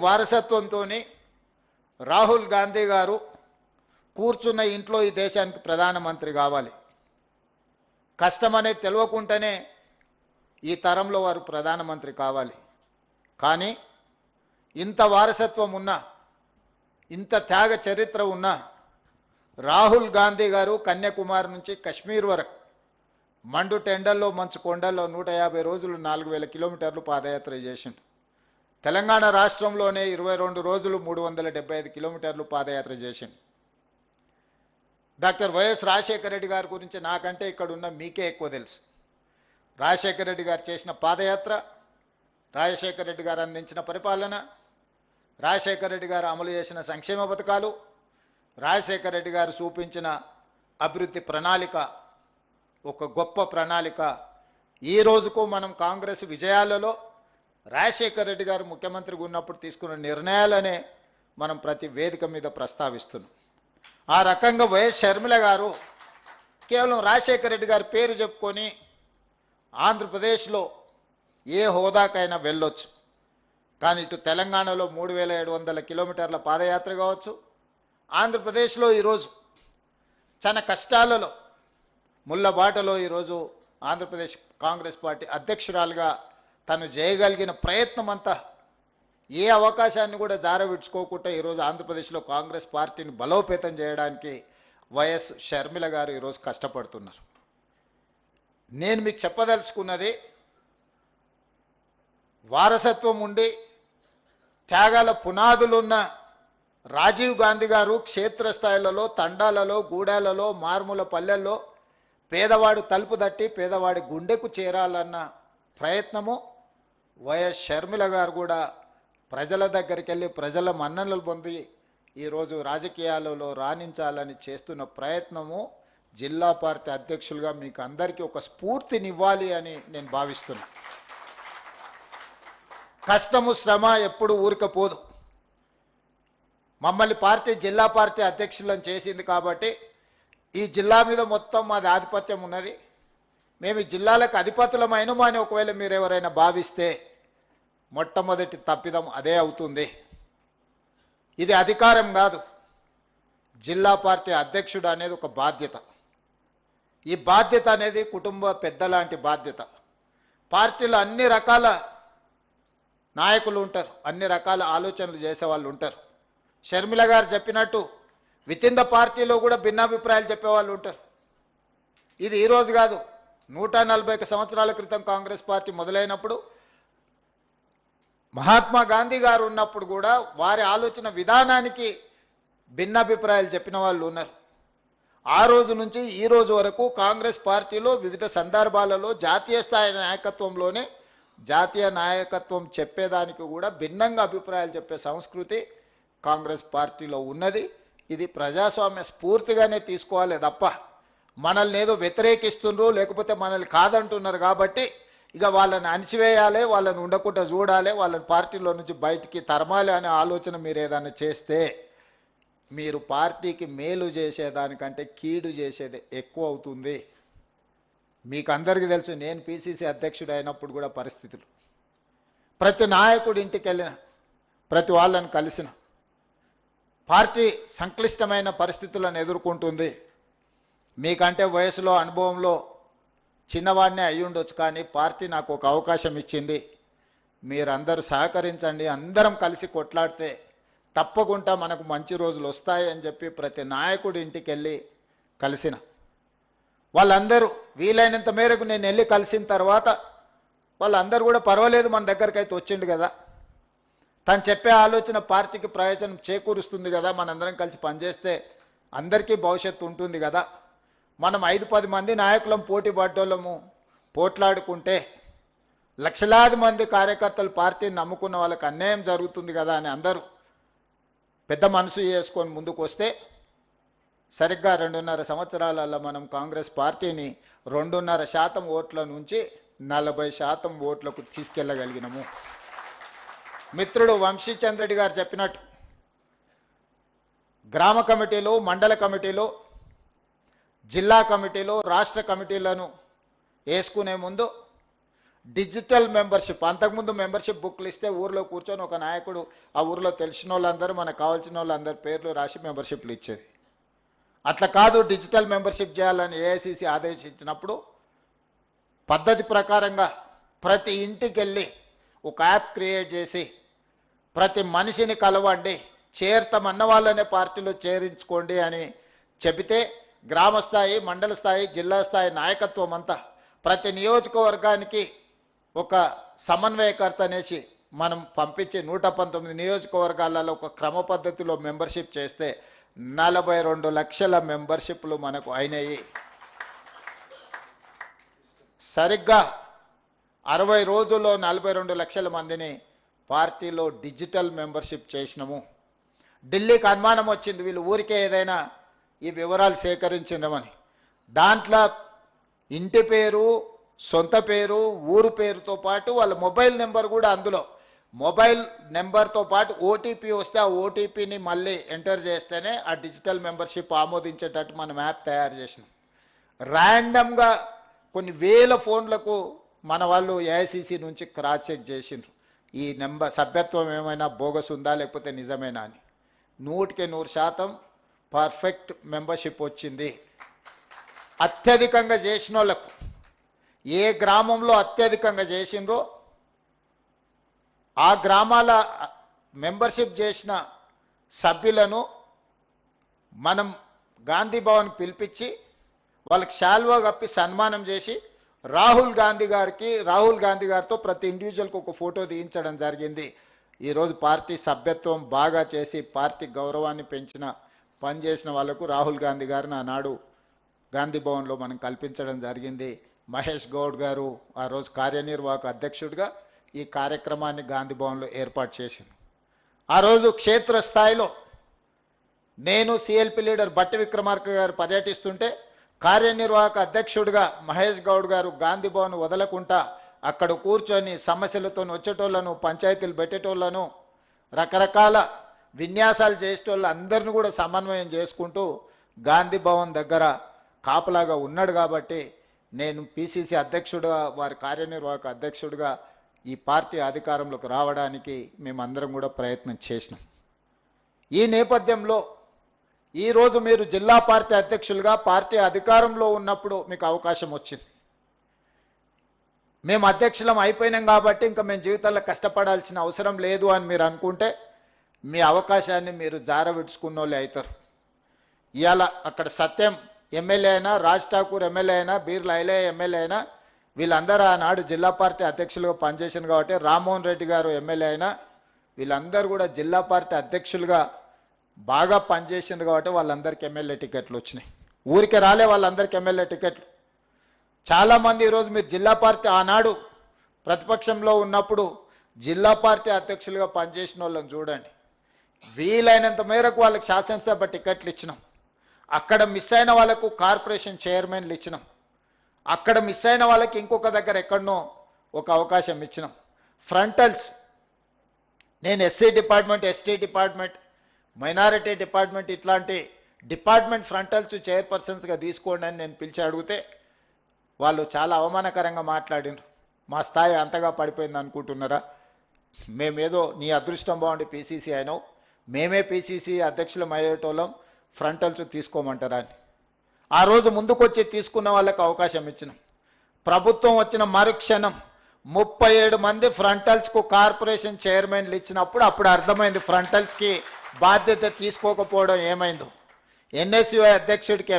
వారసత్వంతోనే రాహుల్ గాంధీ గారు కూర్చున్న ఇంట్లో ఈ దేశానికి ప్రధానమంత్రి కావాలి. కష్టమనేది తెలియకుండానే ఈ తరంలో వారు ప్రధానమంత్రి కావాలి. కానీ ఇంత వారసత్వం ఉన్నా, ఇంత త్యాగ చరిత్ర ఉన్నా రాహుల్ గాంధీ గారు కన్యాకుమారి నుంచి కశ్మీర్ వరకు మండు టెండల్లో మంచు కొండల్లో 150 రోజులు 4000 కిలోమీటర్లు పాదయాత్ర చేసిండు. తెలంగాణ రాష్ట్రంలోనే 22 రోజులు 375 కిలోమీటర్లు పాదయాత్ర చేసిండు. డాక్టర్ వైఎస్ రాజశేఖర రెడ్డి గారి గురించి నాకంటే ఇక్కడ ఉన్న మీకే ఎక్కువ తెలుసు. రాజశేఖర రెడ్డి గారు చేసిన పాదయాత్ర, రాజశేఖర రెడ్డి గారు అందించిన పరిపాలన, రాజశేఖర రెడ్డి గారు అమలు చేసిన సంక్షేమ పథకాలు, రాజశేఖర రెడ్డి గారు చూపించిన అభివృద్ధి ప్రణాళిక ఒక గొప్ప ప్రణాళిక. ఈ రోజుకు మనం కాంగ్రెస్ విజయాలలో రాజశేఖర రెడ్డి గారు ముఖ్యమంత్రిగా ఉన్నప్పుడు తీసుకున్న నిర్ణయాలనే మనం ప్రతి వేదిక మీద ప్రస్తావిస్తున్నాం. ఆ రకంగా వైఎస్ షర్మిల గారు కేవలం రాజశేఖర రెడ్డి గారి పేరు చెప్పుకొని ఆంధ్రప్రదేశ్లో ఏ హోదాకైనా వెళ్ళొచ్చు. కానీ ఇటు తెలంగాణలో 3700 కిలోమీటర్ల పాదయాత్ర కావచ్చు, ఆంధ్రప్రదేశ్లో ఈరోజు చాలా కష్టాలలో ముళ్ళబాటలో ఈరోజు ఆంధ్రప్రదేశ్ కాంగ్రెస్ పార్టీ అధ్యక్షురాలుగా తను చేయగలిగిన ప్రయత్నం అంతా ఏ అవకాశాన్ని కూడా జారవిడ్చుకోకుండా ఈరోజు ఆంధ్రప్రదేశ్లో కాంగ్రెస్ పార్టీని బలోపేతం చేయడానికి వైఎస్ షర్మిల గారు ఈరోజు కష్టపడుతున్నారు. నేను మీకు చెప్పదలుచుకున్నది, వారసత్వం ఉండి త్యాగాల పునాదులున్న రాజీవ్ గాంధీ గారు క్షేత్రస్థాయిలలో, తండాలలో, గూడాలలో, మారుమూల పల్లెల్లో పేదవాడు తలుపు తట్టి పేదవాడి గుండెకు చేరాలన్న ప్రయత్నము వైఎస్ షర్మిల గారు కూడా ప్రజల దగ్గరికి వెళ్ళి ప్రజల మన్ననలు పొంది ఈరోజు రాజకీయాలలో రాణించాలని చేస్తున్న ప్రయత్నము జిల్లా పార్టీ అధ్యక్షులుగా మీకు అందరికీ ఒక స్ఫూర్తినివ్వాలి అని నేను భావిస్తున్నా. కష్టము శ్రమ ఎప్పుడు ఊరికపోదు. మమ్మల్ని పార్టీ జిల్లా పార్టీ అధ్యక్షులను చేసింది కాబట్టి ఈ జిల్లా మీద మొత్తం మాది ఆధిపత్యం ఉన్నది. మేము ఈ జిల్లాలకు అధిపతులమైనము అని ఒకవేళ మీరు ఎవరైనా భావిస్తే మొట్టమొదటి తప్పిదం అదే అవుతుంది. ఇది అధికారం కాదు. జిల్లా పార్టీ అధ్యక్షుడు అనేది ఒక బాధ్యత. ఈ బాధ్యత అనేది కుటుంబ పెద్దలాంటి బాధ్యత. పార్టీలో అన్ని రకాల నాయకులు ఉంటారు, అన్ని రకాల ఆలోచనలు చేసేవాళ్ళు ఉంటారు. షర్మిల గారు చెప్పినట్టు వితిన్ ద పార్టీలో కూడా భిన్నాభిప్రాయాలు చెప్పేవాళ్ళు ఉంటారు. ఇది ఈరోజు కాదు, 141 సంవత్సరాల క్రితం కాంగ్రెస్ పార్టీ మొదలైనప్పుడు మహాత్మా గాంధీ గారు ఉన్నప్పుడు కూడా వారి ఆలోచన విధానానికి భిన్నాభిప్రాయాలు చెప్పిన వాళ్ళు ఉన్నారు. ఆ రోజు నుంచి ఈ రోజు వరకు కాంగ్రెస్ పార్టీలో వివిధ సందర్భాలలో జాతీయ స్థాయి నాయకత్వంలోనే జాతీయ నాయకత్వం చెప్పేదానికి కూడా భిన్నంగా అభిప్రాయాలు చెప్పే సంస్కృతి కాంగ్రెస్ పార్టీలో ఉన్నది. ఇది ప్రజాస్వామ్య స్ఫూర్తిగానే తీసుకోవాలి తప్ప మనల్ని ఏదో వ్యతిరేకిస్తుండ్రు లేకపోతే మనల్ని కాదంటున్నారు కాబట్టి ఇక వాళ్ళని అణిచివేయాలి, వాళ్ళని ఉండకుండా చూడాలి, వాళ్ళని పార్టీలో నుంచి బయటికి తరమాలి అనే ఆలోచన మీరు ఏదైనా చేస్తే మీరు పార్టీకి మేలు చేసేదానికంటే కీడు చేసేది ఎక్కువ అవుతుంది. మీకు అందరికీ తెలుసు, నేను పిసిసి అధ్యక్షుడు అయినప్పుడు కూడా పరిస్థితులు, ప్రతి నాయకుడి ఇంటికి వెళ్ళిన, ప్రతి వాళ్ళని కలిసిన, పార్టీ సంక్లిష్టమైన పరిస్థితులను ఎదుర్కొంటుంది. మీకంటే వయసులో అనుభవంలో చిన్నవాడినే అయి ఉండొచ్చు, కానీ పార్టీ నాకు ఒక అవకాశం ఇచ్చింది. మీరందరూ సహకరించండి, అందరం కలిసి కొట్లాడితే తప్పకుండా మనకు మంచి రోజులు వస్తాయి అని చెప్పి ప్రతి నాయకుడి ఇంటికి వెళ్ళి కలిసిన వాళ్ళందరూ వీలైనంత మేరకు నేను వెళ్ళి కలిసిన తర్వాత వాళ్ళందరూ కూడా పర్వాలేదు, మన దగ్గరికి అయితే వచ్చిండు కదా, తను చెప్పే ఆలోచన పార్టీకి ప్రయోజనం చేకూరుస్తుంది కదా, మనందరం కలిసి పనిచేస్తే అందరికీ భవిష్యత్తు ఉంటుంది కదా, మనం 5-10 మంది నాయకులం పోటీ పడ్డోళ్ళము పోట్లాడుకుంటే లక్షలాది మంది కార్యకర్తలు పార్టీని నమ్ముకున్న వాళ్ళకి అన్యాయం జరుగుతుంది కదా అని అందరూ పెద్ద మనసు చేసుకొని ముందుకు వస్తే సరిగ్గా 2.5 సంవత్సరాలలో మనం కాంగ్రెస్ పార్టీని 2.5% ఓట్ల నుంచి 40% ఓట్లకు తీసుకెళ్లగలిగినాము. మిత్రుడు వంశీచంద్రెడ్డి గారు చెప్పినట్టు గ్రామ కమిటీలు, మండల కమిటీలు, జిల్లా కమిటీలు, రాష్ట్ర కమిటీలను వేసుకునే ముందు డిజిటల్ మెంబర్షిప్. అంతకుముందు మెంబర్షిప్ బుక్లు ఇస్తే ఊర్లో కూర్చొని ఒక నాయకుడు ఆ ఊర్లో తెలిసిన వాళ్ళందరూ మనకు కావాల్సిన వాళ్ళందరి పేర్లు రాసి మెంబర్షిప్లు ఇచ్చేది. అట్లా కాదు, డిజిటల్ మెంబర్షిప్ చేయాలని ఏఐసిసి ఆదేశించినప్పుడు పద్ధతి ప్రకారంగా ప్రతి ఇంటికి వెళ్ళి ఒక యాప్ క్రియేట్ చేసి ప్రతి మనిషిని కలవండి, చేరతామన్న వాళ్ళనే పార్టీలో చేరించుకోండి అని చెబితే గ్రామ స్థాయి, మండల స్థాయి, జిల్లా స్థాయి నాయకత్వం అంతా ప్రతి నియోజకవర్గానికి ఒక సమన్వయకర్త అనేసి మనం పంపించి 119 నియోజకవర్గాలలో ఒక క్రమ పద్ధతిలో మెంబర్షిప్ చేస్తే 42 లక్షల మెంబర్షిప్లు మనకు అయినాయి. సరిగ్గా 60 రోజుల్లో 42 లక్షల మందిని పార్టీలో డిజిటల్ మెంబర్షిప్ చేసినాము. ఢిల్లీకి అనుమానం వచ్చింది వీళ్ళు ఊరికే ఏదైనా ఈ వివరాలు సేకరించినామని. దాంట్లో ఇంటి పేరు, సొంత పేరు, ఊరు పేరుతో పాటు వాళ్ళ మొబైల్ నెంబర్ కూడా, అందులో మొబైల్ నెంబర్తో పాటు ఓటీపీ వస్తే ఆ ఓటీపీని మళ్ళీ ఎంటర్ చేస్తేనే ఆ డిజిటల్ మెంబర్షిప్ ఆమోదించేటట్టు మనం యాప్ తయారు చేసినాం. ర్యాండమ్గా కొన్ని వేల ఫోన్లకు మన వాళ్ళు ఏఐసిసి నుంచి క్రాస్ చెక్ చేసిండ్రు ఈ నెంబర్ సభ్యత్వం ఏమైనా బోగస్ ఉందా లేకపోతే నిజమేనా అని. 100% పర్ఫెక్ట్ మెంబర్షిప్ వచ్చింది. అత్యధికంగా చేసిన వాళ్ళకు, ఏ గ్రామంలో అత్యధికంగా చేసిండ్రో ఆ గ్రామాల మెంబర్షిప్ చేసిన సభ్యులను మనం గాంధీ భవన్ పిలిపించి వాళ్ళకి శాల్వా కప్పి సన్మానం చేసి రాహుల్ గాంధీ గారితో ప్రతి ఇండివిజువల్కి ఒక ఫోటో తీయించడం జరిగింది. ఈరోజు పార్టీ సభ్యత్వం బాగా చేసి పార్టీ గౌరవాన్ని పెంచిన పని చేసిన వాళ్లకు రాహుల్ గాంధీ గారిని ఆనాడు గాంధీ భవన్లో మనం కల్పించడం జరిగింది. మహేష్ గౌడ్ గారు ఆ రోజు కార్యనిర్వాహక అధ్యక్షుడిగా ఈ కార్యక్రమాన్ని గాంధీ భవన్లో ఏర్పాటు చేసింది. ఆ రోజు క్షేత్రస్థాయిలో నేను సిఎల్పి లీడర్ బట్టి విక్రమార్క గారు పర్యటిస్తుంటే కార్యనిర్వాహక అధ్యక్షుడిగా మహేష్ గౌడ్ గారు గాంధీ భవన్ వదలకుండా అక్కడ కూర్చొని సమస్యలతో వచ్చేటోళ్లను, పంచాయతీలు పెట్టేటోళ్లను, రకరకాల విన్యాసాలు చేసేటోళ్ళు అందరిని కూడా సమన్వయం చేసుకుంటూ గాంధీ భవన్ దగ్గర కాపలాగా ఉన్నాడు. కాబట్టి నేను పిసిసి అధ్యక్షుడిగా, వారి కార్యనిర్వాహక అధ్యక్షుడిగా ఈ పార్టీ అధికారంలోకి రావడానికి మేమందరం కూడా ప్రయత్నం చేసినాం. ఈ నేపథ్యంలో ఈరోజు మీరు జిల్లా పార్టీ అధ్యక్షులుగా పార్టీ అధికారంలో ఉన్నప్పుడు మీకు అవకాశం వచ్చింది. మేము అధ్యక్షులం అయిపోయినాం కాబట్టి ఇంకా మేము జీవితంలో కష్టపడాల్సిన అవసరం లేదు అని మీరు అనుకుంటే మీ అవకాశాన్ని మీరు జారవిడుచుకున్న వాళ్ళే అవుతారు. ఇవాళ అక్కడ సత్యం ఎమ్మెల్యే అయినా, రాజ్ ఠాకూర్ ఎమ్మెల్యే అయినా, బీర్ల ఐలయ్య ఎమ్మెల్యే అయినా, వీళ్ళందరూ ఆనాడు జిల్లా పార్టీ అధ్యక్షులుగా పనిచేసింది కాబట్టి, రామ్మోహన్ రెడ్డి గారు ఎమ్మెల్యే అయినా, వీళ్ళందరూ కూడా జిల్లా పార్టీ అధ్యక్షులుగా బాగా పనిచేసింది కాబట్టి వాళ్ళందరికీ ఎమ్మెల్యే టికెట్లు వచ్చినాయి. ఊరికే రాలే వాళ్ళందరికీ ఎమ్మెల్యే టికెట్లు. చాలామంది ఈరోజు మీరు జిల్లా పార్టీ ఆనాడు ప్రతిపక్షంలో ఉన్నప్పుడు జిల్లా పార్టీ అధ్యక్షులుగా పనిచేసిన వాళ్ళని చూడండి. వీలైనంత మేరకు వాళ్ళకి శాసనసభ టికెట్లు ఇచ్చినాం. అక్కడ మిస్ అయిన వాళ్ళకు కార్పొరేషన్ చైర్మన్లు ఇచ్చినాం. అక్కడ మిస్ అయిన వాళ్ళకి ఇంకొక దగ్గర ఎక్కడనో ఒక అవకాశం ఇచ్చినాం. ఫ్రంటల్స్, నేను SC department, ST department, minority department, ఇట్లాంటి డిపార్ట్మెంట్ ఫ్రంటల్స్ చైర్పర్సన్స్గా తీసుకోండి అని నేను పిలిచి అడిగితే వాళ్ళు చాలా అవమానకరంగా మాట్లాడినారు. మా స్థాయి అంతగా పడిపోయింది అనుకుంటున్నారా? మేమేదో నీ అదృష్టం బాగుండి పీసీసీ అయినావు, మేమే పీసీసీ అధ్యక్షులం అయ్యేటోళ్ళం, ఫ్రంటల్స్ తీసుకోమంటారా అని. ఆ రోజు ముందుకొచ్చి తీసుకున్న వాళ్ళకి అవకాశం ఇచ్చినాం. ప్రభుత్వం వచ్చిన మరుక్షణం 37 మంది ఫ్రంటల్స్కు కార్పొరేషన్ చైర్మన్లు ఇచ్చినప్పుడు అప్పుడు అర్థమైంది ఫ్రంటల్స్కి బాధ్యత తీసుకోకపోవడం ఏమైందో. ఎన్ఎస్యుఐ అధ్యక్షుడికి